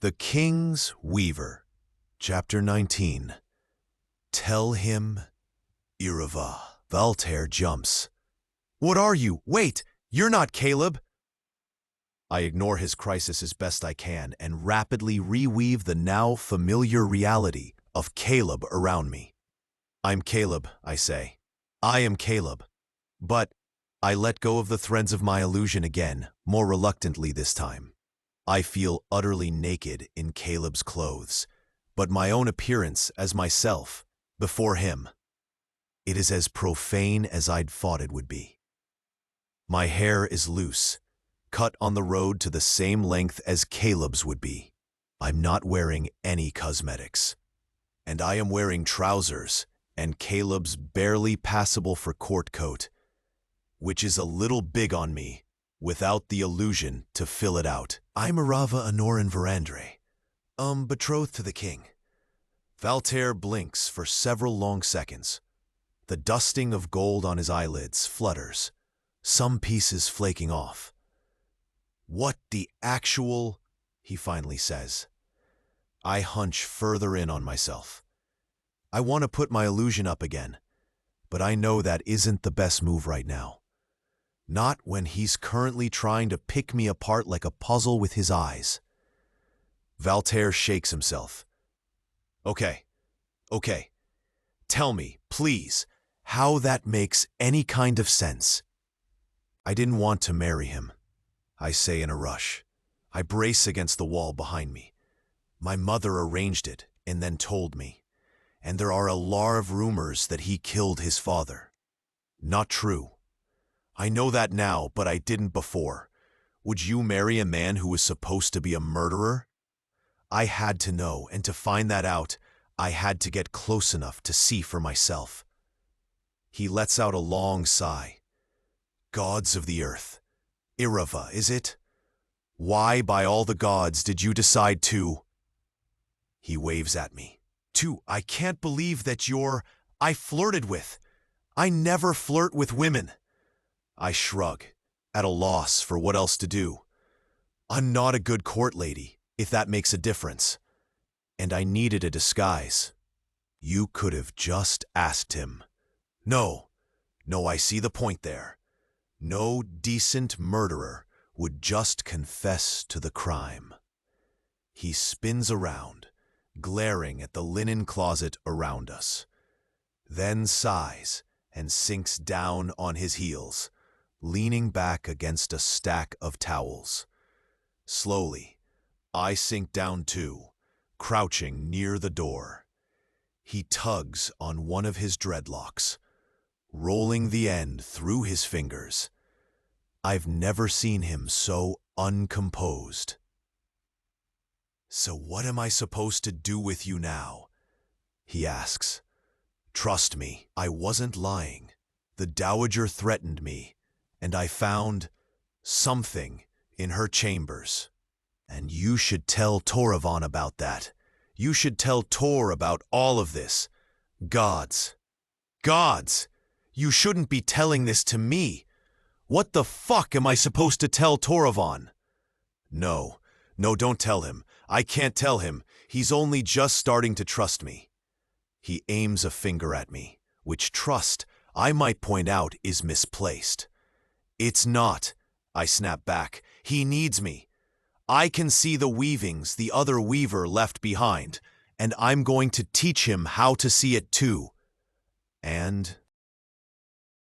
The King's Weaver, Chapter 19. Tell him, Irava. Valtaire jumps. What are you? Wait, you're not Caleb. I ignore his crisis as best I can and rapidly reweave the now familiar reality of Caleb around me. I'm Caleb, I say. I am Caleb. But I let go of the threads of my illusion again, more reluctantly this time. I feel utterly naked in Caleb's clothes, but my own appearance as myself, before him. It is as profane as I'd thought it would be. My hair is loose, cut on the road to the same length as Caleb's would be. I'm not wearing any cosmetics. And I am wearing trousers and Caleb's barely passable for court coat, which is a little big on me, without the illusion to fill it out. I'm Irava Honorin Verandre, betrothed to the king. Valtaire blinks for several long seconds. The dusting of gold on his eyelids flutters, some pieces flaking off. What the actual, he finally says. I hunch further in on myself. I want to put my illusion up again, but I know that isn't the best move right now. Not when he's currently trying to pick me apart like a puzzle with his eyes. Valtaire shakes himself. Okay. Tell me, please, how that makes any kind of sense. I didn't want to marry him, I say in a rush. I brace against the wall behind me. My mother arranged it and then told me. And there are a lot of rumors that he killed his father. Not true. I know that now, but I didn't before. Would you marry a man who was supposed to be a murderer? I had to know, and to find that out, I had to get close enough to see for myself. He lets out a long sigh. Gods of the earth. Irava, is it? Why, by all the gods, did you decide to? He waves at me. I can't believe that I flirted with. I never flirt with women. I shrug, at a loss for what else to do. I'm not a good court lady, if that makes a difference. And I needed a disguise. You could have just asked him. No, I see the point there. No decent murderer would just confess to the crime. He spins around, glaring at the linen closet around us, then sighs and sinks down on his heels, leaning back against a stack of towels. Slowly, I sink down too, crouching near the door. He tugs on one of his dreadlocks, rolling the end through his fingers. I've never seen him so uncomposed. So what am I supposed to do with you now? He asks. Trust me, I wasn't lying. The dowager threatened me, and I found something in her chambers. And you should tell Toravan about that. You should tell Tor about all of this. Gods! You shouldn't be telling this to me. What the fuck am I supposed to tell Toravan? No, don't tell him. I can't tell him. He's only just starting to trust me. He aims a finger at me, which trust, I might point out, is misplaced. It's not, I snap back. He needs me. I can see the weavings the other weaver left behind, and I'm going to teach him how to see it too. And